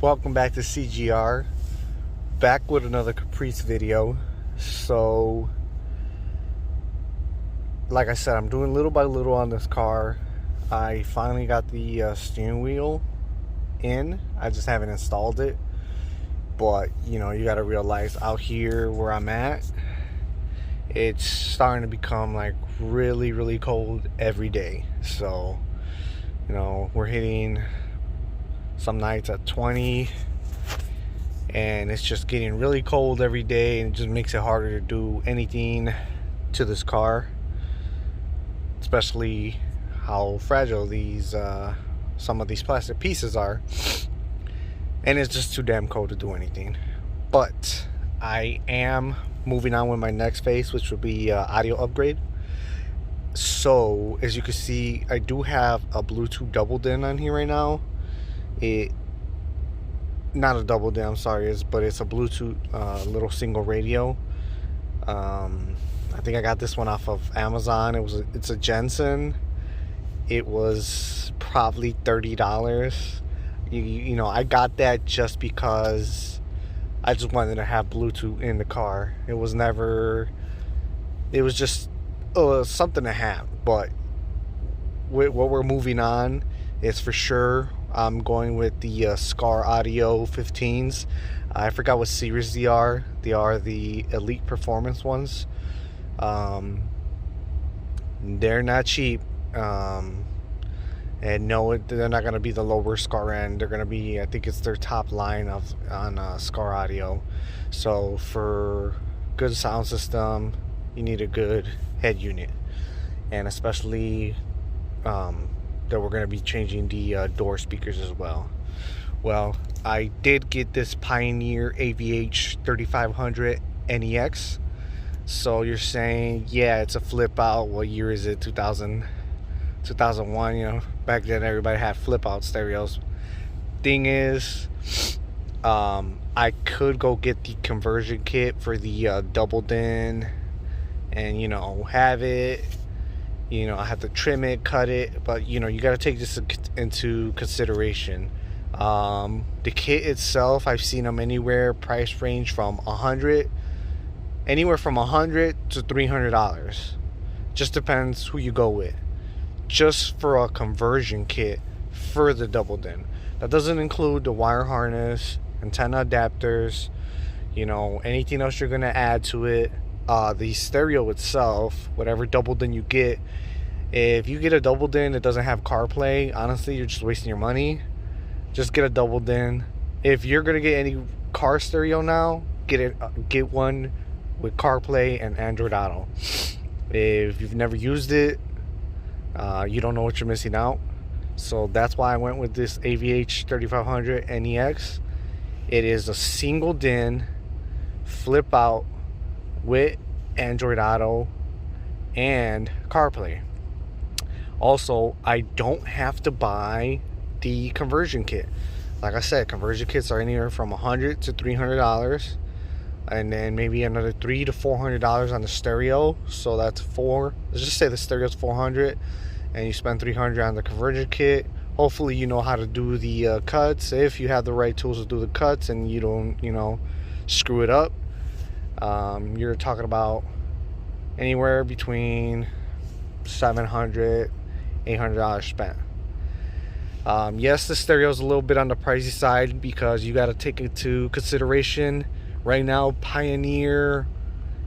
Welcome back to CGR, back with another Caprice video. So like I said, I'm doing little by little on this car. I finally got the steering wheel in. I just haven't installed it, but you know, you got to realize out here where I'm at, it's starting to become like really cold every day. So you know, we're hitting some nights at 20, and it's just getting really cold every day, and it just makes it harder to do anything to this car, especially how fragile these some of these plastic pieces are, and it's just too damn cold to do anything. But I am moving on with my next phase, which will be audio upgrade. So as you can see, I do have a Bluetooth double din on here right now. Not a double din, I'm sorry, but it's a Bluetooth little single radio. I think I got this one off of Amazon. It's a Jensen. It was probably $30. You know, I got that just because I just wanted to have Bluetooth in the car. It was just something to have. But with what we're moving on is, for sure, I'm going with the Scar Audio 15s. I forgot what series they are. They are the Elite Performance ones. They're not cheap. And no, they're not going to be the lower Scar end. They're going to be, I think it's their top line on Scar Audio. So for good sound system, you need a good head unit. And especially that we're going to be changing the door speakers as well. Well, I did get this Pioneer AVH 3500 NEX. So you're saying, yeah, it's a flip out. What year is it? 2001. You know, back then everybody had flip out stereos. Thing is, I could go get the conversion kit for the double din and, you know, have it. You know, I have to trim it, cut it, but you know, you got to take this into consideration. The kit itself, I've seen them price range from anywhere from $100 to $300. Just depends who you go with. Just for a conversion kit for the double din. That doesn't include the wire harness, antenna adapters, you know, anything else you're gonna add to it. The stereo itself, whatever double din you get, if you get a double din that doesn't have CarPlay, honestly, you're just wasting your money. Just get a double din. If you're gonna get any car stereo now, get one with CarPlay and Android Auto. If you've never used it, you don't know what you're missing out. So that's why I went with this AVH 3500 NEX. It is a single din flip out with Android Auto and CarPlay. Also, I don't have to buy the conversion kit. Like I said, conversion kits are anywhere from $100 to $300, and then maybe another $300 to $400 on the stereo. So that's let's just say the stereo is $400, and you spend $300 on the conversion kit. Hopefully you know how to do the cuts, if you have the right tools to do the cuts and you don't, you know, screw it up. You're talking about anywhere between $700, $800 spent. Yes, the stereo is a little bit on the pricey side because you got to take into consideration right now Pioneer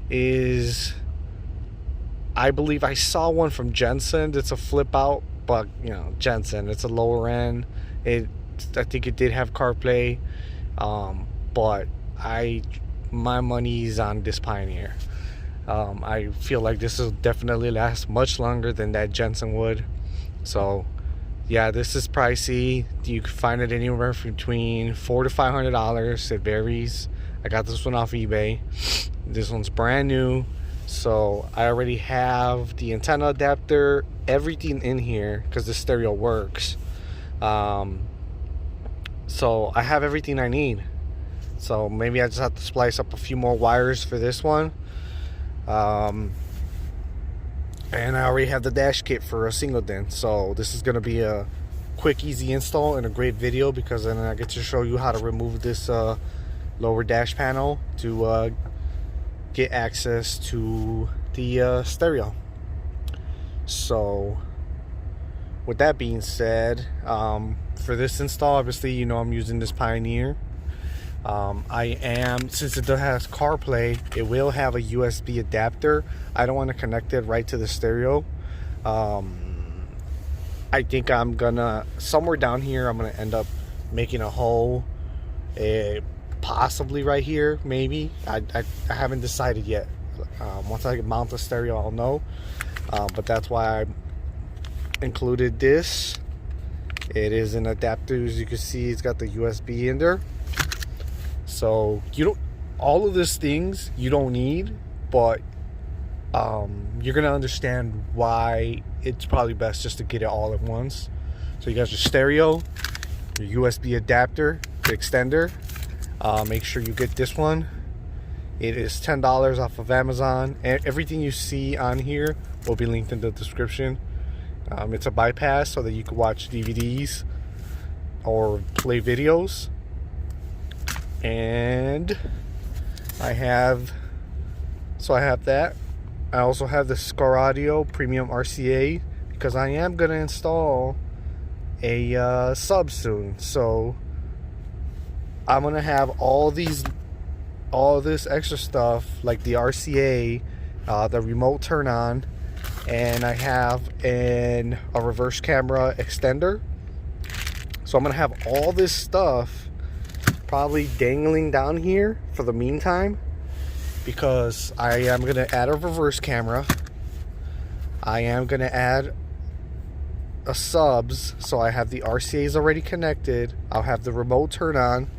is, I believe I saw one from Jensen. It's a flip out, but you know, Jensen, it's a lower end. I think it did have CarPlay, but my money's on this Pioneer. I feel like this will definitely last much longer than that Jensen would. So yeah, this is pricey. You can find it anywhere between $400 to $500. It varies. I got this one off eBay. This one's brand new. So I already have the antenna adapter, everything in here because the stereo works. So I have everything I need. So maybe I just have to splice up a few more wires for this one. And I already have the dash kit for a single din. So this is going to be a quick, easy install and a great video, because then I get to show you how to remove this lower dash panel to get access to the stereo. So with that being said, for this install, obviously, you know, I'm using this Pioneer. Since it has CarPlay, it will have a USB adapter. I don't want to connect it right to the stereo. I think I'm gonna, somewhere down here, I'm gonna end up making a hole, possibly right here, maybe. I haven't decided yet. Once I mount the stereo, I'll know. But that's why I included this. It is an adapter. As you can see, it's got the USB in there. So you don't, all of these things you don't need, but you're gonna understand why it's probably best just to get it all at once. So you got your stereo, your USB adapter, the extender. Make sure you get this one. It is $10 off of Amazon, and everything you see on here will be linked in the description. It's a bypass so that you can watch DVDs or play videos. And I have that. I also have the Scar Audio Premium RCA, because I am going to install a sub soon. So I'm going to have all this extra stuff, like the RCA, the remote turn on, and I have a reverse camera extender. So I'm going to have all this stuff probably dangling down here for the meantime, because I am going to add a reverse camera. I am going to add a subs, so I have the RCAs already connected. I'll have the remote turn on.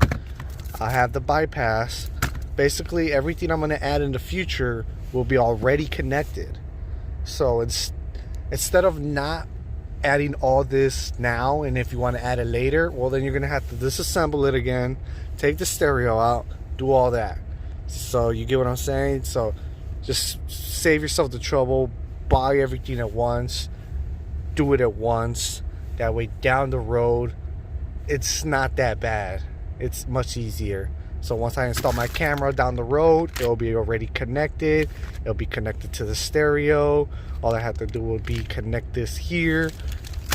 I have the bypass. Basically everything I'm going to add in the future will be already connected. So instead of not adding all this now, and if you want to add it later, well, then you're going to have to disassemble it again, take the stereo out, do all that. So you get what I'm saying? So just save yourself the trouble, buy everything at once, do it at once. That way down the road, it's not that bad. It's much easier. So once I install my camera down the road, it'll be already connected. It'll be connected to the stereo. All I have to do will be connect this here,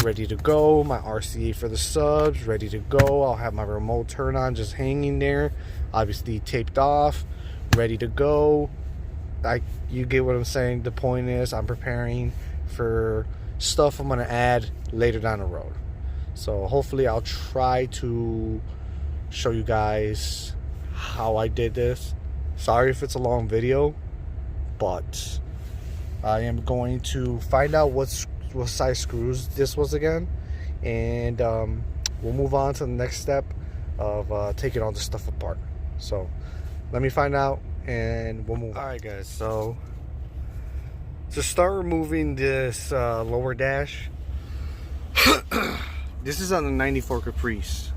ready to go. My RCA for the subs, ready to go. I'll have my remote turn on just hanging there, obviously taped off, ready to go. You get what I'm saying? The point is, I'm preparing for stuff I'm gonna add later down the road. So hopefully I'll try to show you guys how I did this. Sorry if it's a long video, but I am going to find out what size screws this was again, and we'll move on to the next step of taking all this stuff apart. So let me find out and we'll move on. Alright guys, so to start removing this lower dash, this is on the 94 Caprice.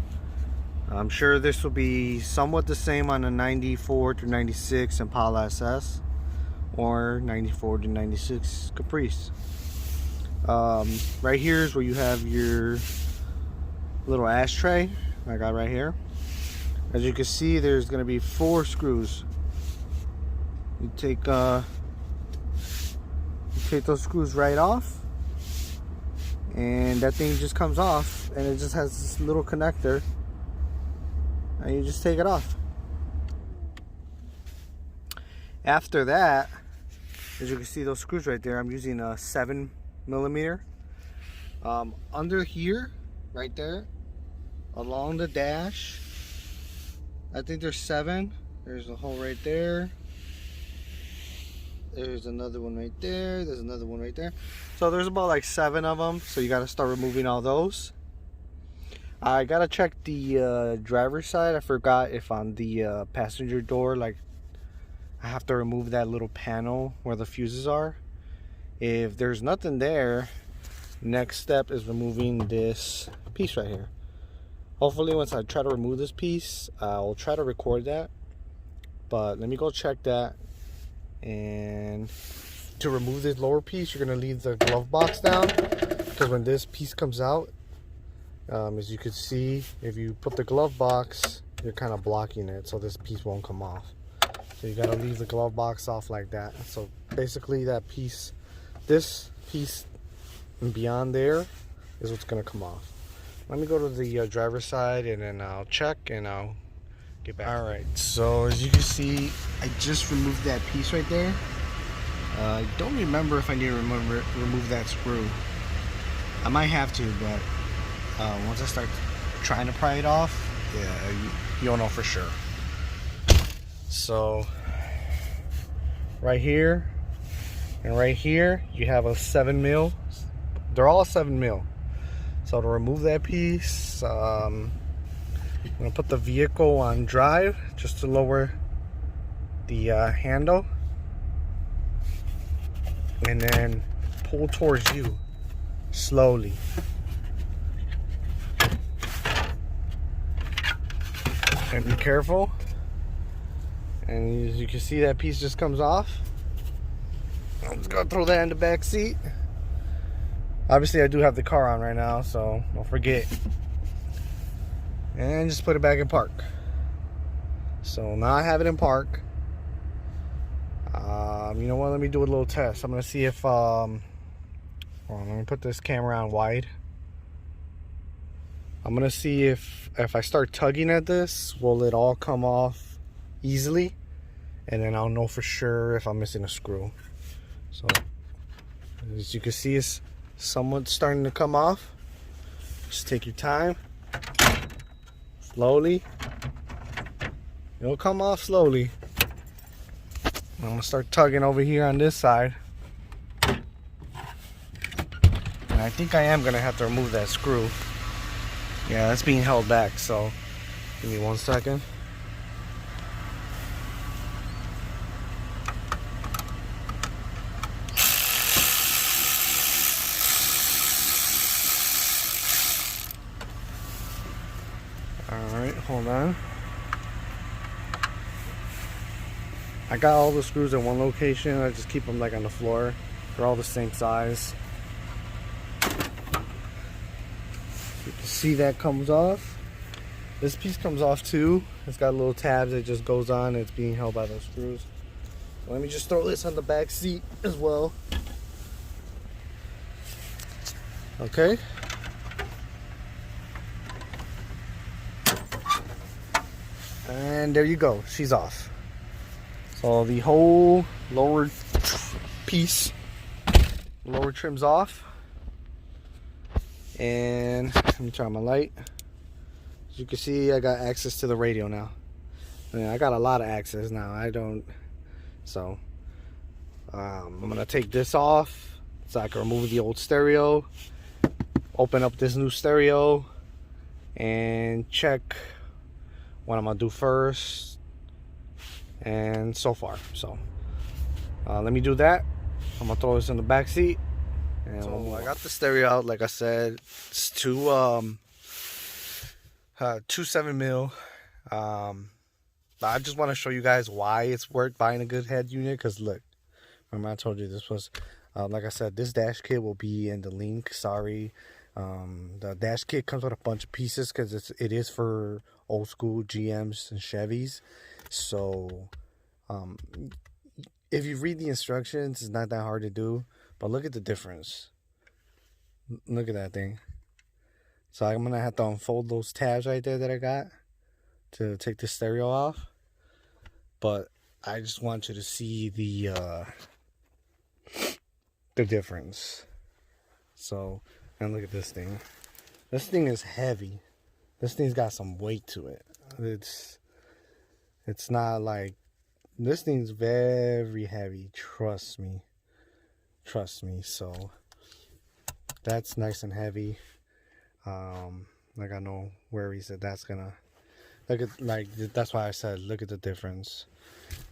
I'm sure this will be somewhat the same on a 94 to 96 Impala SS or 94 to 96 Caprice. Right here is where you have your little ashtray I got right here. As you can see, there's going to be 4 screws. You take those screws right off, and that thing just comes off, and it just has this little connector, and you just take it off. After that, as you can see, those screws right there, I'm using a 7mm. Under here, right there, along the dash, I think there's 7. There's a hole right there. There's another one right there. There's another one right there. So there's about like 7 of them. So you got to start removing all those. I got to check the driver's side. I forgot if on the passenger door, like, I have to remove that little panel where the fuses are. If there's nothing there, next step is removing this piece right here. Hopefully once I try to remove this piece, I'll try to record that. But let me go check that. And to remove this lower piece, you're going to leave the glove box down, because when this piece comes out, As you can see, if you put the glove box, you're kind of blocking it, so this piece won't come off. So you got to leave the glove box off like that. So basically that piece, this piece and beyond there is what's going to come off. Let me go to the driver's side and then I'll check and I'll get back. All right, so as you can see, I just removed that piece right there. I don't remember if I need to remove that screw. I might have to, but once I start trying to pry it off, yeah, you don't know for sure. So right here and right here, you have a 7 mil. They're all 7 mil. So to remove that piece, I'm gonna put the vehicle on drive just to lower the handle, and then pull towards you slowly. And be careful. And as you can see, that piece just comes off. I'm just gonna throw that in the back seat. Obviously I do have the car on right now, so don't forget. And just put it back in park. So now I have it in park. You know what, let me do a little test. I'm gonna see if hold on, let me put this camera on wide. I'm gonna see if I start tugging at this, will it all come off easily? And then I'll know for sure if I'm missing a screw. So as you can see, it's somewhat starting to come off. Just take your time, slowly. It'll come off slowly. I'm gonna start tugging over here on this side. And I think I am gonna have to remove that screw. Yeah, that's being held back, so give me 1 second. Alright, hold on. I got all the screws in one location. I just keep them like on the floor. They're all the same size. You can see that comes off. This piece comes off too. It's got little tabs that just goes on. It's being held by those screws. Let me just throw this on the back seat as well. Okay. And there you go. She's off. So the whole lower piece, lower trim's off. And let me turn on my light. As you can see, I got access to the radio now. I got a lot of access now. I don't. So I'm gonna take this off so I can remove the old stereo, open up this new stereo, and check what I'm gonna do first and so far. So let me do that. I'm gonna throw this in the back seat. And so I got the stereo out, like I said. It's two 7 mil. I just want to show you guys why it's worth buying a good head unit. Because look, remember I told you this was, like I said, this dash kit will be in the link. Sorry, the dash kit comes with a bunch of pieces because it is for old school GMs and Chevys. So if you read the instructions, it's not that hard to do. But look at the difference. Look at that thing. So I'm going to have to unfold those tabs right there that I got to take the stereo off. But I just want you to see the difference. So, and look at this thing. This thing is heavy. This thing's got some weight to it. It's not like, this thing's very heavy. Trust me. So that's nice and heavy. I got no worries that that's gonna look at, like, that's why I said look at the difference.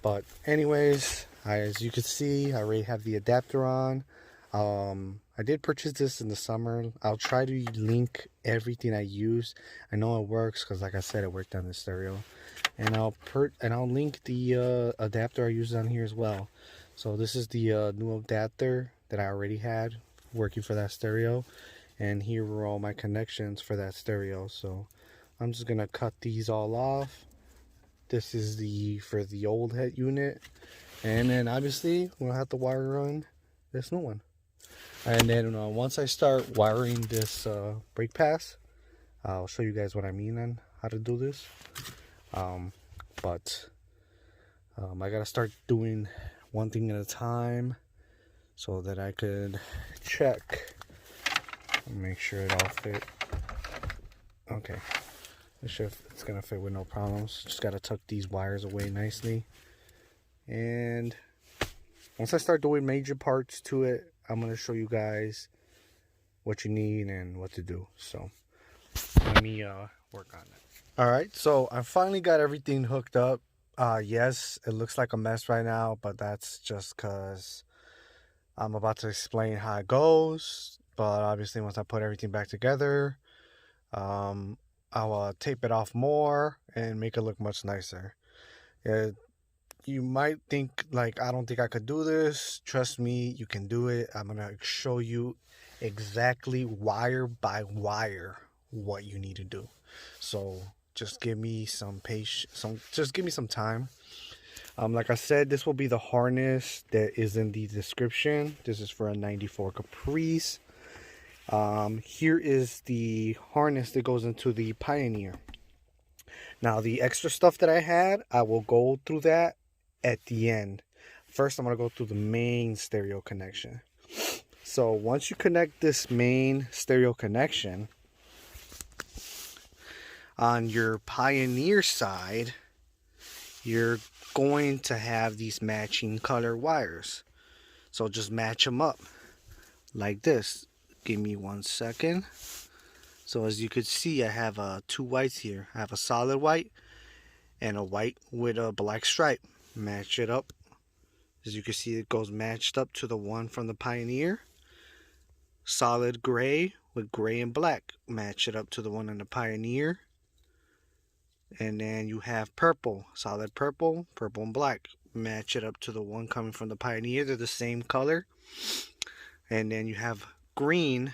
But anyways, as you can see, I already have the adapter on. I did purchase this in the summer. I'll try to link everything I use. I know it works because, like I said, it worked on the stereo. And I'll link the adapter I use on here as well. So this is the new adapter that I already had working for that stereo. And here were all my connections for that stereo. So I'm just gonna cut these all off. This is for the old head unit, and then obviously we'll have to wire on this new one. And then once I start wiring this brake pass, I'll show you guys what I mean on how to do this. But I gotta start doing one thing at a time so that I could check and make sure it all fit. Okay, it's gonna fit with no problems. Just gotta tuck these wires away nicely. And once I start doing major parts to it, I'm gonna show you guys what you need and what to do. So let me work on it. All right, so I finally got everything hooked up. Yes, it looks like a mess right now, but that's just because I'm about to explain how it goes. But obviously once I put everything back together, I'll tape it off more and make it look much nicer. You might think like, I don't think I could do this. Trust me, you can do it. I'm gonna show you exactly wire by wire what you need to do. So just give me some patience, just give me some time. Like I said, this will be the harness that is in the description. This is for a 94 Caprice. Here is the harness that goes into the Pioneer. Now the extra stuff that I had, I will go through that at the end. First, I'm going to go through the main stereo connection. So once you connect this main stereo connection, on your Pioneer side, you're going to have these matching color wires. So just match them up like this. Give me 1 second. So as you could see, I have two whites here. I have a solid white and a white with a black stripe. Match it up. As you can see, it goes matched up to the one from the Pioneer. Solid gray with gray and black. Match it up to the one on the Pioneer. And then you have purple, solid purple, purple and black. Match it up to the one coming from the Pioneer. They're the same color. And then you have green,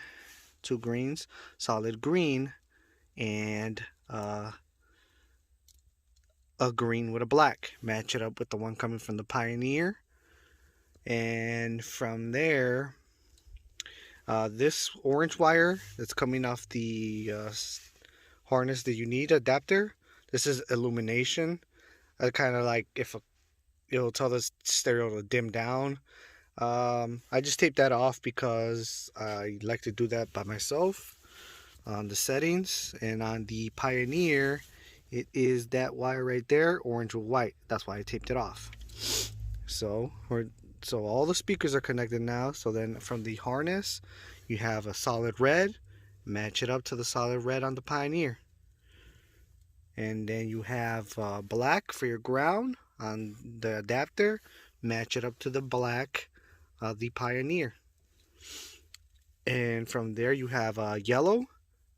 two greens, solid green, and a green with a black. Match it up with the one coming from the Pioneer. And from there, this orange wire that's coming off the harness that you need, adapter, this is illumination. Kind of like if it'll tell the stereo to dim down. I just taped that off because I like to do that by myself on the settings. And on the Pioneer, it is that wire right there, orange with white. That's why I taped it off. So all the speakers are connected now. So then from the harness, you have a solid red. Match it up to the solid red on the Pioneer. And then you have black for your ground on the adapter. Match it up to the black of the Pioneer. And from there you have yellow.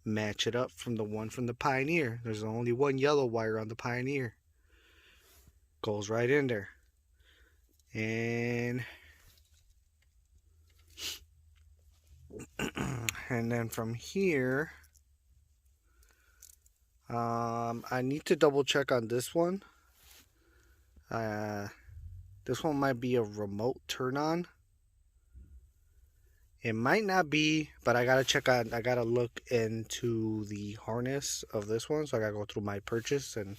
Match it up from the one from the Pioneer. There's only one yellow wire on the Pioneer. Goes right in there. And then from here, I need to double check on this one. This one might be a remote turn on. It might not be, but I gotta check on. I gotta look into the harness of this one, so I gotta go through my purchase and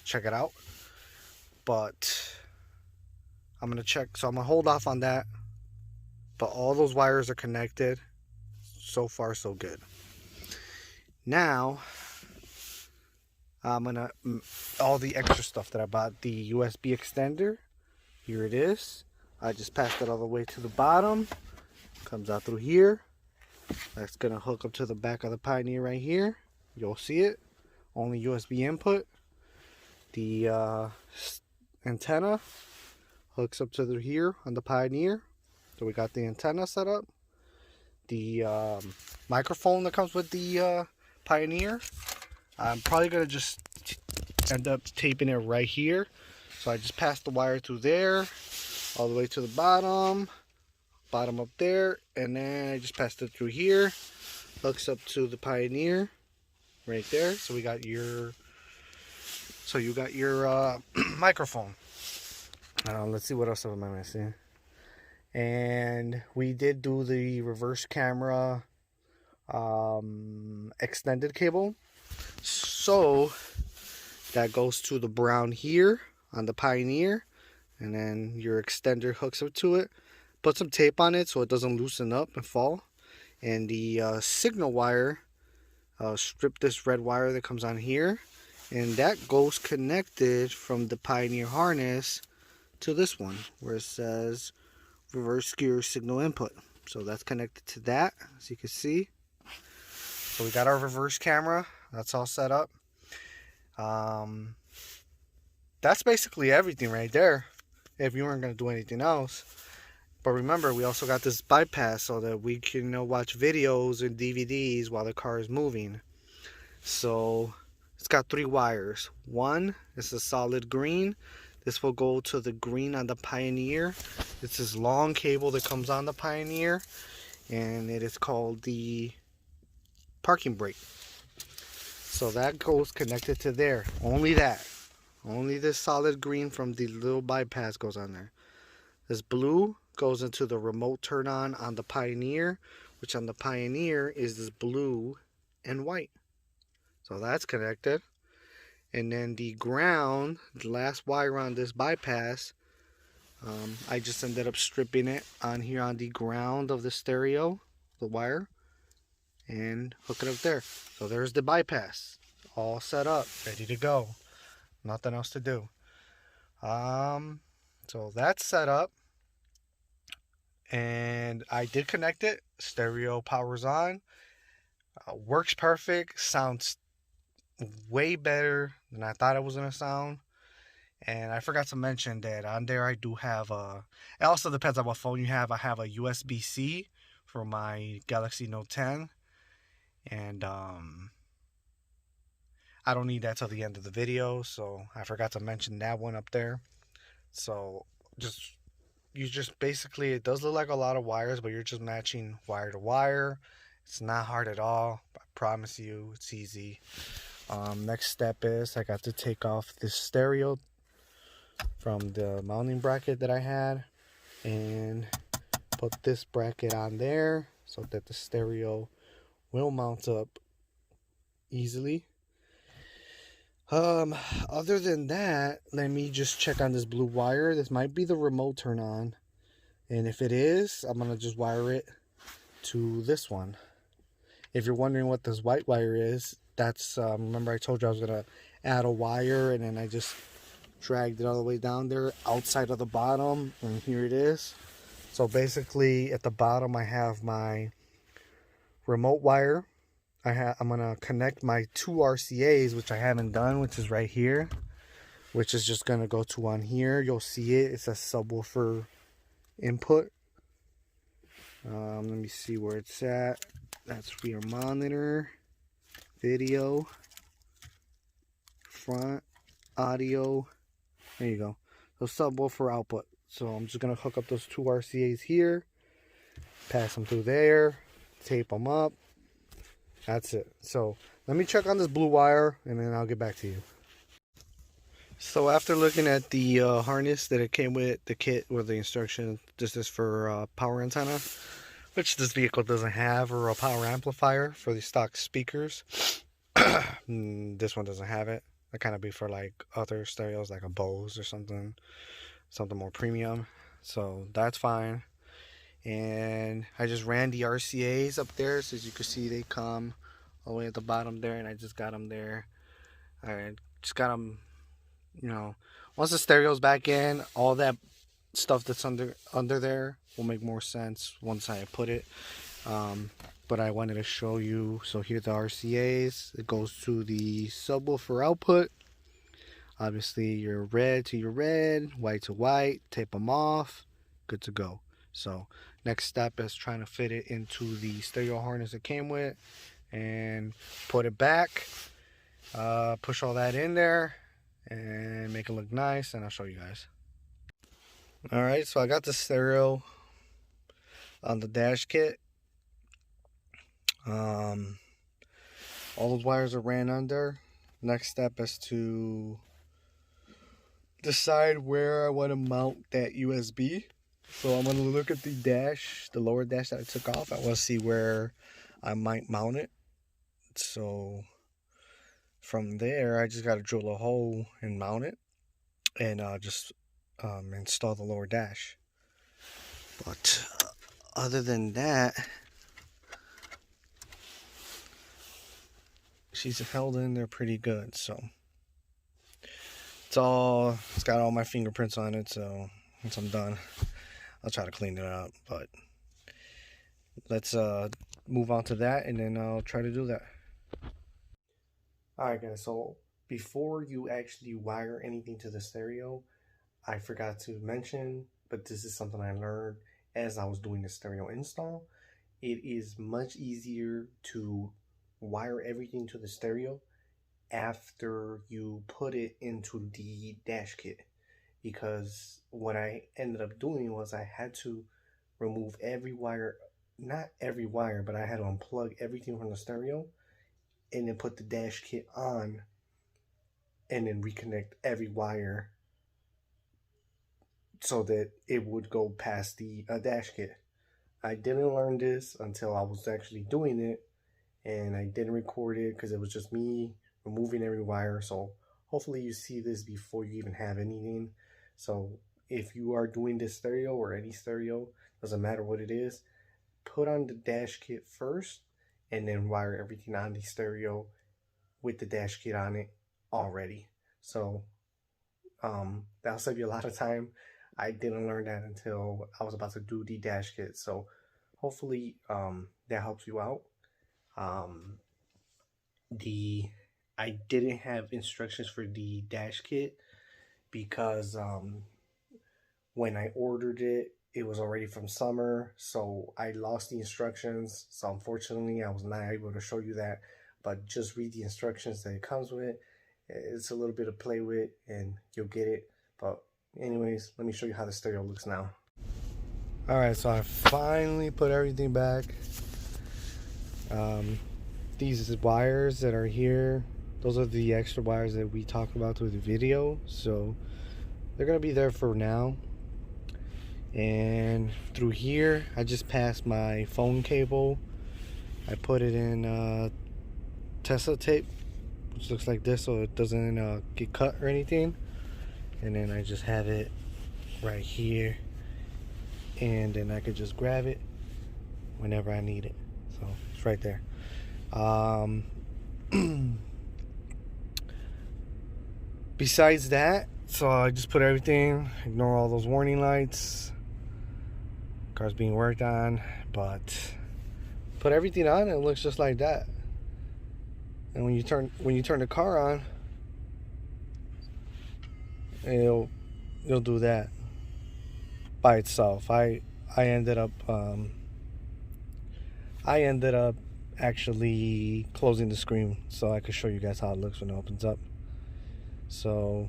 check it out. But I'm gonna check. So I'm gonna hold off on that. But all those wires are connected. So far, so good. Now, I'm gonna all the extra stuff that I bought. The USB extender. Here it is. I just passed it all the way to the bottom. Comes out through here. That's gonna hook up to the back of the Pioneer right here. You'll see it. Only USB input. The antenna hooks up to here on the Pioneer. So we got the antenna set up. The microphone that comes with the Pioneer. I'm probably gonna just end up taping it right here. So I just passed the wire through there, all the way to the bottom up there, and then I just passed it through here, hooks up to the Pioneer right there. So we got your, so you got your microphone. Let's see what else am I missing. And we did do the reverse camera extended cable. So that goes to the brown here on the Pioneer, and then your extender hooks up to it. Put some tape on it so it doesn't loosen up and fall. And the signal wire, strip this red wire that comes on here, and that goes connected from the Pioneer harness to this one where it says reverse gear signal input. So that's connected to that, as you can see. So we got our reverse camera. That's all set up. That's basically everything right there, if you weren't going to do anything else. But remember, we also got this bypass so that we can watch videos and DVDs while the car is moving. So it's got 3 wires. One is a solid green. This will go to the green on the Pioneer. It's this long cable that comes on the Pioneer, and it is called the parking brake. So that goes connected to there. Only that. Only this solid green from the little bypass goes on there. This blue goes into the remote turn on the Pioneer, which on the Pioneer is this blue and white. So that's connected. And then the ground, the last wire on this bypass, I just ended up stripping it on here on the ground of the stereo, the wire, and hook it up there. So there's the bypass, all set up, ready to go. Nothing else to do. So that's set up, and I did connect it. Stereo powers on, works perfect, sounds way better than I thought it was gonna sound. And I forgot to mention that on there I do have it also depends on what phone you have. I have a USB-C for my Galaxy Note 10, and I don't need that till the end of the video, so I forgot to mention that one up there. So you just basically, it does look like a lot of wires, but you're just matching wire to wire. It's not hard at all. I promise you, it's easy. Next step is I got to take off this stereo from the mounting bracket that I had and put this bracket on there so that the stereo will mount up easily. Other than that, let me just check on this blue wire. This might be the remote turn on, and if it is, I'm gonna just wire it to this one. If you're wondering what this white wire is, that's remember I told you I was gonna add a wire, and then I just dragged it all the way down there outside of the bottom, and here it is. So basically at the bottom I have my remote wire. I'm gonna connect my 2 RCAs, which I haven't done, which is right here, which is just gonna go to on here. You'll see it. It's a subwoofer input. Let me see where it's at. That's rear monitor, video, front, audio. There you go. So subwoofer output. So I'm just gonna hook up those 2 RCAs here, pass them through there, tape them up. That's it. So let me check on this blue wire, and then I'll get back to you. So after looking at the harness that it came with, the kit with the instruction, this is for power antenna, which this vehicle doesn't have, or a power amplifier for the stock speakers. This one doesn't have it. That kind of be for like other stereos, like a Bose or something more premium. So that's fine. And I just ran the RCAs up there, so as you can see they come all the way at the bottom there, and I just got them there. I just got them, once the stereo's back in, all that stuff that's under there will make more sense once I put it. But I wanted to show you. So here are the RCAs. It goes to the subwoofer output. Obviously your red to your red, white to white, tape them off, good to go. So next step is trying to fit it into the stereo harness it came with and put it back, push all that in there and make it look nice, and I'll show you guys. Alright, so I got the stereo on the dash kit. Um, all those wires are ran under. Next step is to decide where I want to mount that USB. So I'm going to look at the dash, the lower dash that I took off. I want to see where I might mount it. So from there, I just got to drill a hole and mount it, and just install the lower dash. But other than that, she's held in there pretty good. So it's got all my fingerprints on it. So once I'm done, I'll try to clean it up. But let's move on to that, and then I'll try to do that. Alright guys, so before you actually wire anything to the stereo, I forgot to mention, but this is something I learned as I was doing the stereo install. It is much easier to wire everything to the stereo after you put it into the dash kit, because what I ended up doing was I had to remove every wire, not every wire, but I had to unplug everything from the stereo and then put the dash kit on and then reconnect every wire so that it would go past the dash kit. I didn't learn this until I was actually doing it, and I didn't record it because it was just me removing every wire. So hopefully you see this before you even have anything. So if you are doing this stereo or any stereo, doesn't matter what it is, put on the dash kit first and then wire everything on the stereo with the dash kit on it already. So that'll save you a lot of time. I didn't learn that until I was about to do the dash kit. So hopefully that helps you out. I didn't have instructions for the dash kit because when I ordered it, it was already from summer, so I lost the instructions. So unfortunately, I was not able to show you that. But just read the instructions that it comes with. It's a little bit of play with, and you'll get it. But anyways, let me show you how the stereo looks now. Alright, so I finally put everything back. These wires that are here, those are the extra wires that we talked about through the video. So they're going to be there for now. And through here, I just passed my phone cable. I put it in Tesla tape, which looks like this, so it doesn't get cut or anything. And then I just have it right here, and then I could just grab it whenever I need it. So it's right there. Besides that, so I just put everything, ignore all those warning lights. Car's being worked on, but put everything on and it looks just like that. And when you turn the car on, it'll do that by itself. I ended up actually closing the screen so I could show you guys how it looks when it opens up. So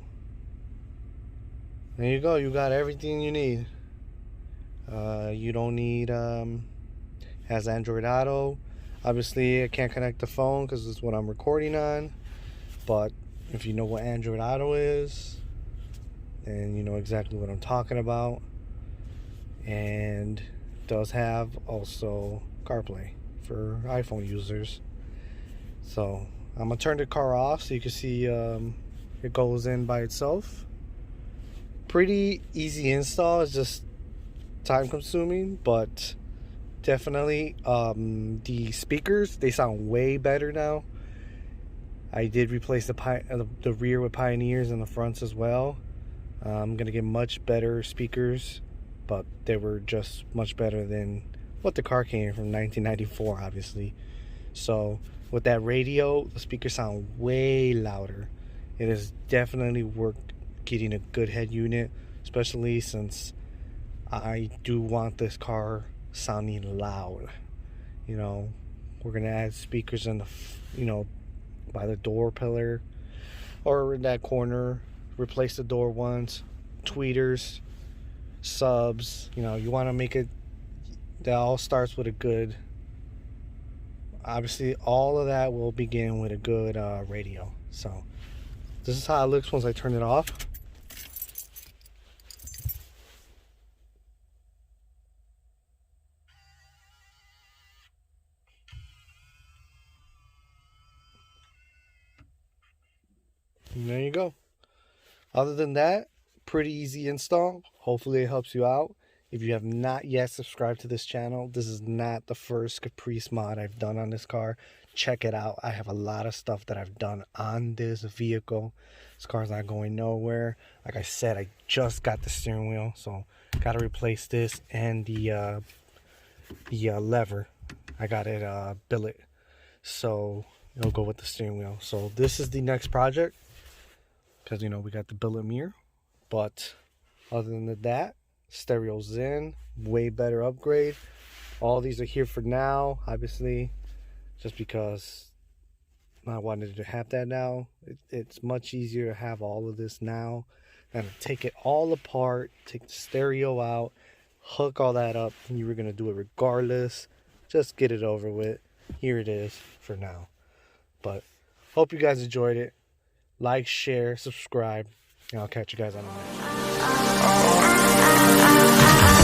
there you go. You got everything you need. You don't need has Android Auto. Obviously I can't connect the phone because it's what I'm recording on, but if you know what Android Auto is, then you know exactly what I'm talking about. And it does have also CarPlay for iPhone users. So I'm gonna turn the car off so you can see it goes in by itself. Pretty easy install. It's just time consuming, but definitely the speakers, they sound way better now. I did replace the rear with Pioneers and the fronts as well. I'm gonna get much better speakers, but they were just much better than what the car came from 1994, obviously. So with that radio, the speakers sound way louder. It has definitely worked getting a good head unit, especially since I do want this car sounding loud. You know, we're gonna add speakers in the, by the door pillar or in that corner. Replace the door ones, tweeters, subs. You want to make it that all starts with a good obviously all of that will begin with a good radio. So this is how it looks once I turn it off. And there you go. Other than that, pretty easy install. Hopefully it helps you out. If you have not yet subscribed to this channel, this is not the first Caprice mod I've done on this car. Check it out. I have a lot of stuff that I've done on this vehicle. This car's not going nowhere. Like I said, I just got the steering wheel, so got to replace this and the lever. I got it billet, so it'll go with the steering wheel. So this is the next project, because you know we got the billet mirror. But other than that, stereo's in, way better upgrade. All these are here for now, obviously, just because I wanted to have that now. It's much easier to have all of this now and take it all apart, take the stereo out, hook all that up. You were gonna do it regardless. Just get it over with. Here it is for now. But hope you guys enjoyed it. Like, share, subscribe, and I'll catch you guys on the next one.